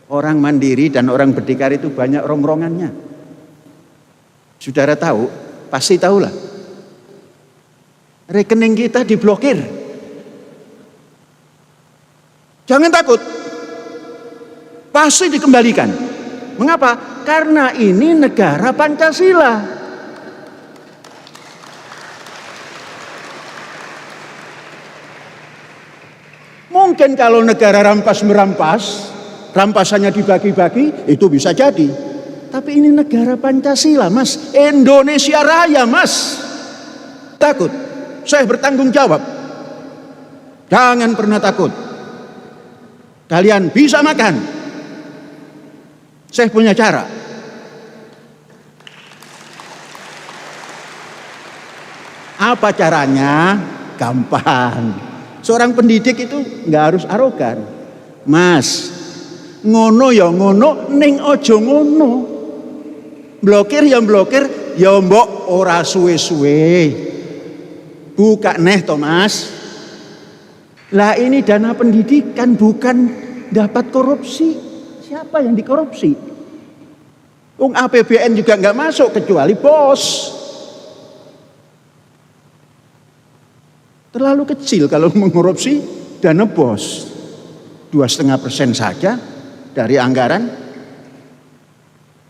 Orang mandiri dan orang berdikari itu banyak rongrongannya. Saudara tahu, pasti tahulah. Rekening kita diblokir. Jangan takut. Pasti dikembalikan. Mengapa? Karena ini negara Pancasila. Mungkin kalau negara rampas-merampas, rampasannya dibagi-bagi, itu bisa jadi. Tapi ini negara Pancasila, Mas. Indonesia Raya, Mas. Takut? Saya bertanggung jawab. Jangan pernah takut. Kalian bisa makan. Saya punya cara. Apa caranya? Gampang. Seorang pendidik itu nggak harus arogan. Mas, ngono ya ngono, ning ojo ngono. Blokir ya blokir, ya mbok ora suwe-suwe. Buka neh Thomas. Lah ini dana pendidikan, bukan dapat korupsi. Siapa yang dikorupsi? Wong APBN juga nggak masuk kecuali bos. Terlalu kecil kalau mengkorupsi dana bos. 2,5% saja dari anggaran.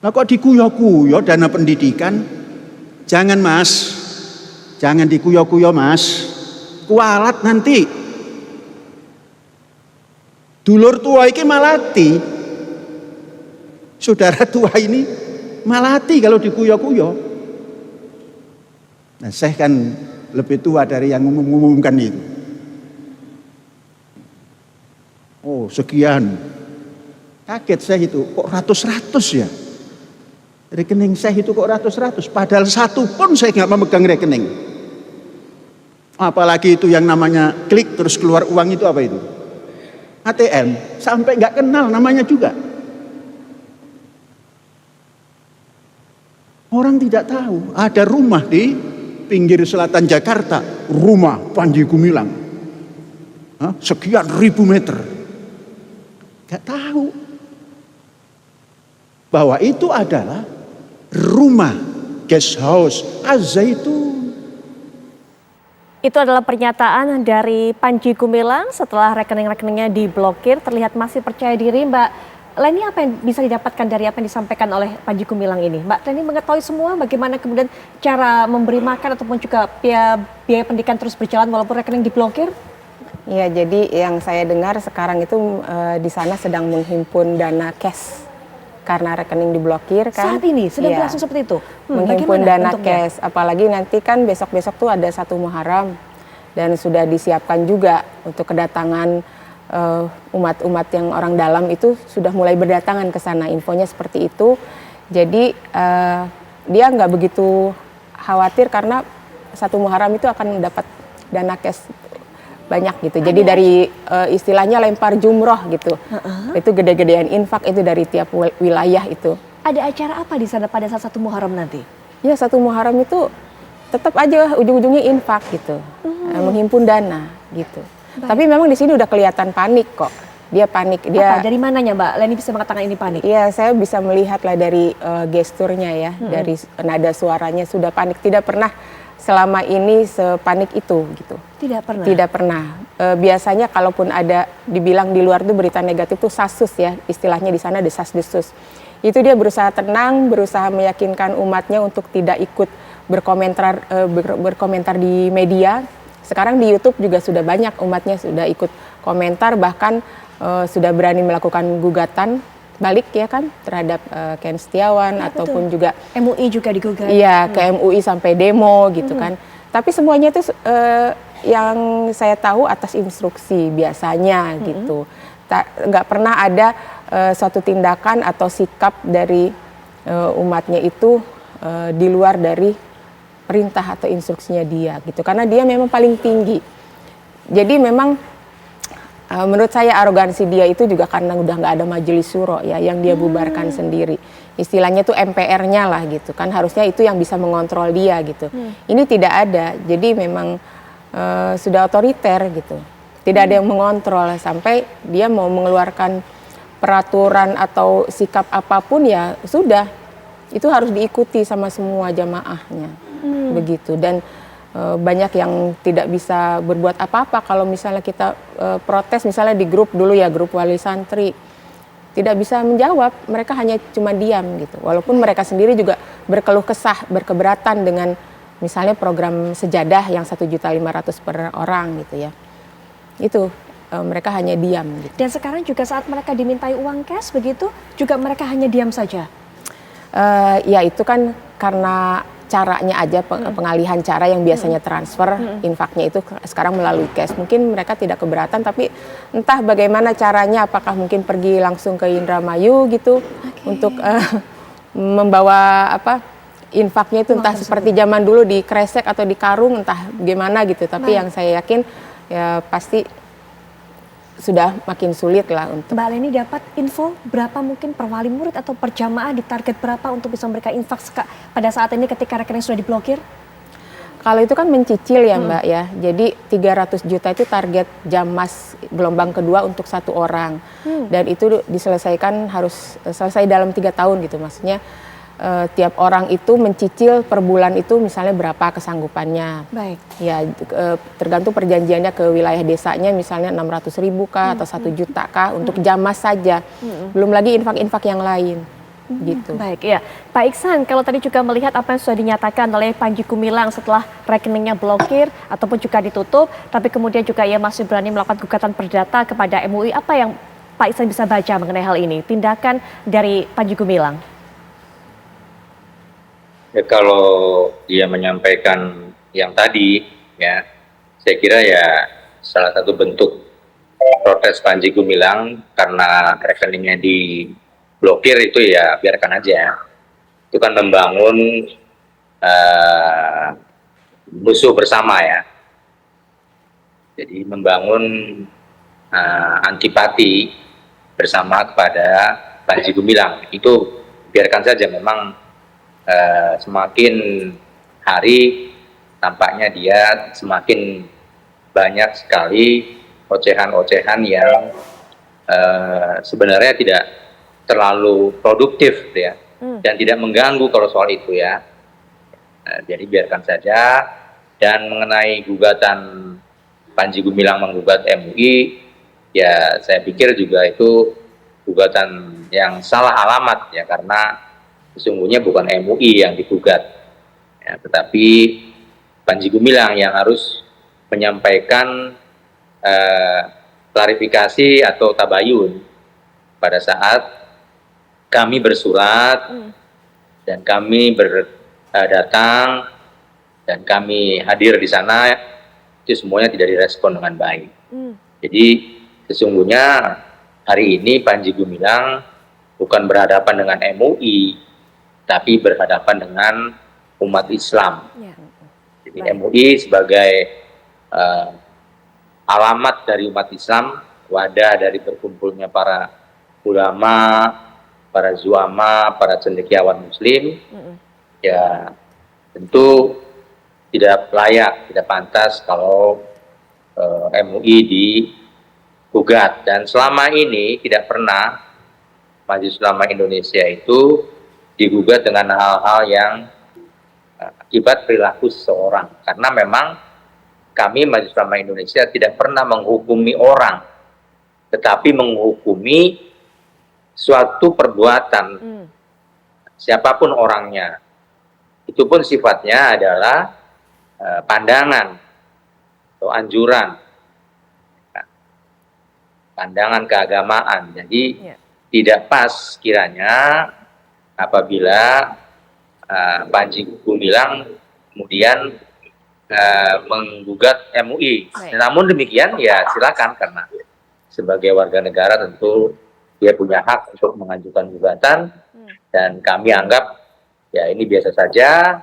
Nah kok dikuyo-kuyo dana pendidikan? Jangan Mas, jangan dikuyo-kuyo Mas. Kualat nanti. Dulur tua ini malati. Saudara tua ini malati kalau dikuyo-kuyo. Nah saya kan lebih tua dari yang mengumumkan itu. Oh sekian. Kaget saya itu, kok ratus-ratus ya? Rekening saya itu kok ratus-ratus. Padahal satu pun saya nggak memegang rekening. Apalagi itu yang namanya klik terus keluar uang itu apa itu? ATM. Sampai nggak kenal namanya juga. Orang tidak tahu ada rumah di pinggir selatan Jakarta, rumah Panji Gumilang, sekian ribu meter, gak tahu bahwa itu adalah rumah guest house Az-Zaitun. Itu adalah pernyataan dari Panji Gumilang setelah rekening-rekeningnya diblokir. Terlihat masih percaya diri. Mbak Leni, apa yang bisa didapatkan dari apa yang disampaikan oleh Panji Gumilang ini? Mbak Leni mengetahui semua bagaimana kemudian cara memberi makan ataupun juga biaya pendidikan terus berjalan walaupun rekening diblokir? Iya, jadi yang saya dengar sekarang itu di sana sedang menghimpun dana cash karena rekening diblokir kan. Saat ini sedang berlangsung seperti itu? Menghimpun dana cash, apalagi nanti kan besok-besok tuh ada 1 Muharram dan sudah disiapkan juga untuk kedatangan umat-umat yang orang dalam itu sudah mulai berdatangan ke sana, infonya seperti itu. Jadi dia nggak begitu khawatir karena 1 Muharram itu akan mendapat dana cash banyak gitu. Jadi dari istilahnya lempar jumroh gitu. Itu gede-gedean infak itu dari tiap wilayah itu. Ada acara apa di sana pada saat 1 Muharram nanti? Ya 1 Muharram itu tetap aja ujung-ujungnya infak gitu, menghimpun dana gitu. Baik. Tapi memang di sini udah kelihatan panik kok. Dia panik. Dia dari mananya Mbak Leni bisa mengatakan ini panik? Iya, saya bisa melihat lah dari gesturnya ya, dari nada suaranya sudah panik. Tidak pernah selama ini sepanik itu gitu. Tidak pernah? Tidak pernah. Biasanya kalaupun ada dibilang di luar itu berita negatif tuh sasus ya, istilahnya di sana desas-desus. Itu dia berusaha tenang, berusaha meyakinkan umatnya untuk tidak ikut berkomentar di media. Sekarang di YouTube juga sudah banyak umatnya sudah ikut komentar, bahkan sudah berani melakukan gugatan balik ya kan terhadap Ken Setiawan ya, ataupun betul. Juga MUI juga digugat. Iya, ke MUI sampai demo gitu kan. Tapi semuanya itu yang saya tahu atas instruksi biasanya gitu. Nggak pernah ada suatu tindakan atau sikap dari umatnya itu di luar dari perintah atau instruksinya dia gitu, karena dia memang paling tinggi. Jadi memang menurut saya arogansi dia itu juga karena udah nggak ada majelis syuro ya yang dia bubarkan sendiri. Istilahnya tuh MPR-nya lah gitu kan, harusnya itu yang bisa mengontrol dia gitu. Ini tidak ada, jadi memang sudah otoriter gitu. Tidak ada yang mengontrol sampai dia mau mengeluarkan peraturan atau sikap apapun ya sudah, itu harus diikuti sama semua jamaahnya, begitu. Dan banyak yang tidak bisa berbuat apa-apa kalau misalnya kita protes, misalnya di grup dulu ya, grup wali santri, tidak bisa menjawab, mereka hanya cuma diam gitu. Walaupun mereka sendiri juga berkeluh kesah, berkeberatan dengan misalnya program sejadah yang 1.500.000 per orang gitu ya. Itu mereka hanya diam gitu. Dan sekarang juga saat mereka dimintai uang cash begitu, juga mereka hanya diam saja? Ya itu kan karena caranya aja, pengalihan cara yang biasanya transfer, infaknya itu sekarang melalui cash. Mungkin mereka tidak keberatan, tapi entah bagaimana caranya, apakah mungkin pergi langsung ke Indramayu gitu untuk membawa infaknya itu entah seperti zaman dulu di kresek atau di karung, entah gimana gitu. Tapi yang saya yakin ya pasti sudah makin sulit lah untuk. Mbak Leni dapat info berapa mungkin per wali murid atau per jamaah, di target berapa untuk bisa memberikan infak pada saat ini ketika rekening sudah diblokir? Kalau itu kan mencicil ya Mbak ya, jadi 300 juta itu target Jammas gelombang kedua untuk satu orang. Dan itu diselesaikan, harus selesai dalam 3 tahun gitu, maksudnya tiap orang itu mencicil per bulan itu misalnya berapa kesanggupannya. Baik. Ya tergantung perjanjiannya ke wilayah desanya, misalnya 600.000 kah atau 1 juta kah untuk Jammas saja. Belum lagi infak-infak yang lain. Gitu. Baik, ya. Pak Iksan, kalau tadi juga melihat apa yang sudah dinyatakan oleh Panji Gumilang setelah rekeningnya blokir ataupun juga ditutup, tapi kemudian juga ia masih berani melakukan gugatan perdata kepada MUI, apa yang Pak Iksan bisa baca mengenai hal ini, tindakan dari Panji Gumilang? Ya, kalau dia menyampaikan yang tadi, ya, saya kira ya salah satu bentuk protes Panji Gumilang karena rekeningnya diblokir itu ya biarkan aja. Itu kan membangun musuh bersama ya. Jadi membangun antipati bersama kepada Panji Gumilang. Itu biarkan saja, memang semakin hari tampaknya dia semakin banyak sekali ocehan-ocehan yang sebenarnya tidak terlalu produktif ya, dan tidak mengganggu kalau soal itu ya. Jadi biarkan saja. Dan mengenai gugatan Panji Gumilang menggugat MUI, ya saya pikir juga itu gugatan yang salah alamat ya, karena sesungguhnya bukan MUI yang digugat, ya, tetapi Panji Gumilang yang harus menyampaikan klarifikasi atau tabayun pada saat kami bersurat dan kami datang dan kami hadir di sana, itu semuanya tidak direspon dengan baik. Jadi sesungguhnya hari ini Panji Gumilang bukan berhadapan dengan MUI, tapi berhadapan dengan umat Islam. Jadi MUI sebagai alamat dari umat Islam, wadah dari berkumpulnya para ulama, para zuama, para cendekiawan Muslim, ya tentu tidak layak, tidak pantas kalau MUI digugat. Dan selama ini tidak pernah Majelis Ulama Indonesia itu digugat dengan hal-hal yang akibat perilaku seseorang, karena memang kami Majelis Ulama Indonesia tidak pernah menghukumi orang, tetapi menghukumi suatu perbuatan siapapun orangnya. Itu pun sifatnya adalah pandangan atau anjuran, pandangan keagamaan. Jadi tidak pas kiranya apabila Panji Gumilang kemudian menggugat MUI. Namun demikian ya silakan, karena sebagai warga negara tentu dia punya hak untuk mengajukan gugatan, dan kami anggap ya ini biasa saja,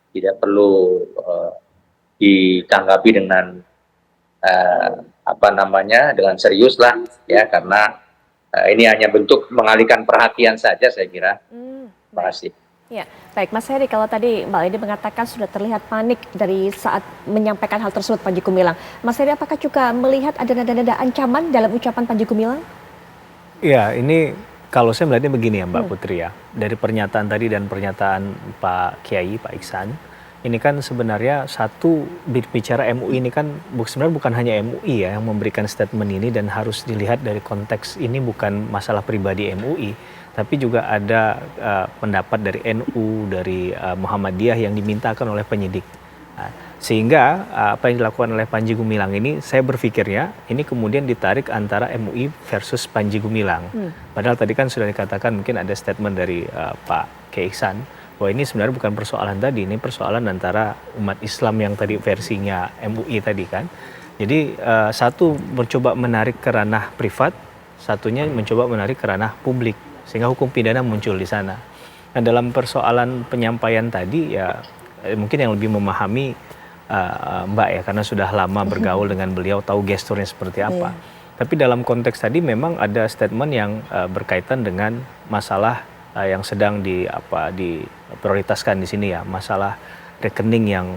tidak perlu ditanggapi dengan dengan serius lah ya, karena ini hanya bentuk mengalihkan perhatian saja saya kira. Terima kasih. Ya, baik Mas Heri, kalau tadi Mbak Leni mengatakan sudah terlihat panik dari saat menyampaikan hal tersebut Panji Gumilang. Mas Heri, apakah juga melihat ada nada-nada ancaman dalam ucapan Panji Gumilang? Ya, ini kalau saya melihatnya begini ya Mbak Putri ya. Dari pernyataan tadi dan pernyataan Pak Kiai, Pak Iksan, ini kan sebenarnya satu bicara MUI ini kan sebenarnya bukan hanya MUI ya yang memberikan statement ini dan harus dilihat dari konteks ini bukan masalah pribadi MUI, tapi juga ada pendapat dari NU, dari Muhammadiyah yang dimintakan oleh penyidik. Nah, sehingga apa yang dilakukan oleh Panji Gumilang ini saya berpikirnya ini kemudian ditarik antara MUI versus Panji Gumilang. Padahal tadi kan sudah dikatakan mungkin ada statement dari Pak Kiai Iksan bahwa ini sebenarnya bukan persoalan tadi, ini persoalan antara umat Islam yang tadi versinya MUI tadi kan. Jadi satu mencoba menarik ke ranah privat, satunya mencoba menarik ke ranah publik sehingga hukum pidana muncul di sana. Nah, dalam persoalan penyampaian tadi ya mungkin yang lebih memahami Mbak ya karena sudah lama bergaul dengan beliau, tahu gesturnya seperti apa. Tapi dalam konteks tadi memang ada statement yang berkaitan dengan masalah yang sedang diprioritaskan di sini ya, masalah rekening yang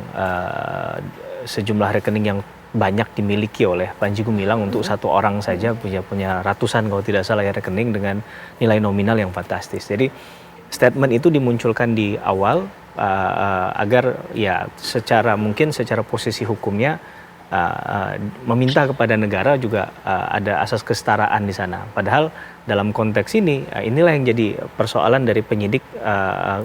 sejumlah rekening yang banyak dimiliki oleh Panji Gumilang untuk satu orang saja punya ratusan kalau tidak salah ya rekening dengan nilai nominal yang fantastis. Jadi statement itu dimunculkan di awal agar ya secara posisi hukumnya meminta kepada negara juga ada asas kesetaraan di sana. Padahal dalam konteks ini inilah yang jadi persoalan dari penyidik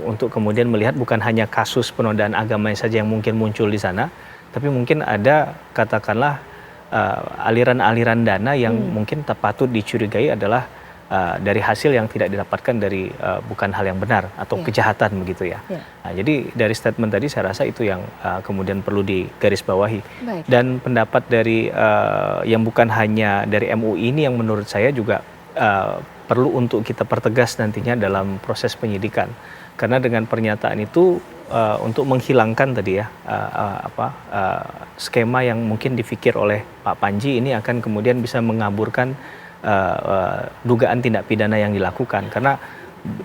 untuk kemudian melihat bukan hanya kasus penodaan agama saja yang mungkin muncul di sana, tapi mungkin ada katakanlah aliran-aliran dana yang mungkin patut dicurigai adalah dari hasil yang tidak didapatkan dari bukan hal yang benar atau kejahatan begitu ya. Nah, jadi dari statement tadi saya rasa itu yang kemudian perlu digarisbawahi. Dan pendapat dari yang bukan hanya dari MUI ini yang menurut saya juga perlu untuk kita pertegas nantinya dalam proses penyidikan. Karena dengan pernyataan itu untuk menghilangkan tadi ya skema yang mungkin dipikir oleh Pak Panji ini akan kemudian bisa mengaburkan dugaan tindak pidana yang dilakukan karena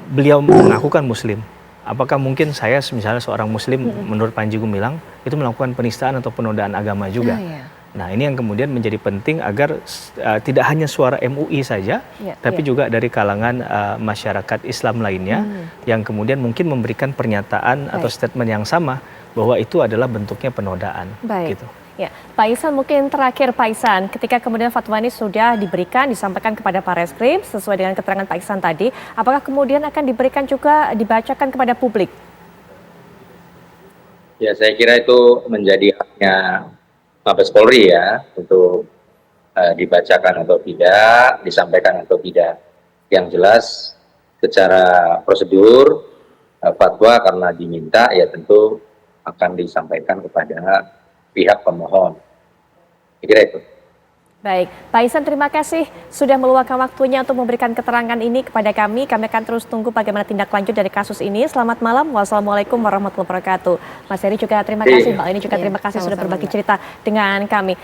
beliau mengakukan muslim. Apakah mungkin saya misalnya seorang muslim menurut Panji Gumilang itu melakukan penistaan atau penodaan agama juga? Nah, ini yang kemudian menjadi penting agar tidak hanya suara MUI saja, tapi juga dari kalangan masyarakat Islam lainnya yang kemudian mungkin memberikan pernyataan atau statement yang sama bahwa itu adalah bentuknya penodaan. Gitu. Ya, Pak Iksan mungkin terakhir Pak Iksan, ketika kemudian fatwa ini sudah diberikan, disampaikan kepada Pak Reskrim sesuai dengan keterangan Pak Iksan tadi, apakah kemudian akan diberikan juga dibacakan kepada publik? Ya, saya kira itu menjadi haknya Mabes Polri ya untuk dibacakan atau tidak, disampaikan atau tidak. Yang jelas secara prosedur fatwa karena diminta ya tentu akan disampaikan kepada pihak pemohon. Kira itu. Baik, Pak Iksan terima kasih sudah meluangkan waktunya untuk memberikan keterangan ini kepada kami. Kami akan terus tunggu bagaimana tindak lanjut dari kasus ini. Selamat malam, wassalamualaikum warahmatullahi wabarakatuh. Mas Heri juga terima kasih, Mbak Leni juga terima kasih sudah berbagi cerita dengan kami.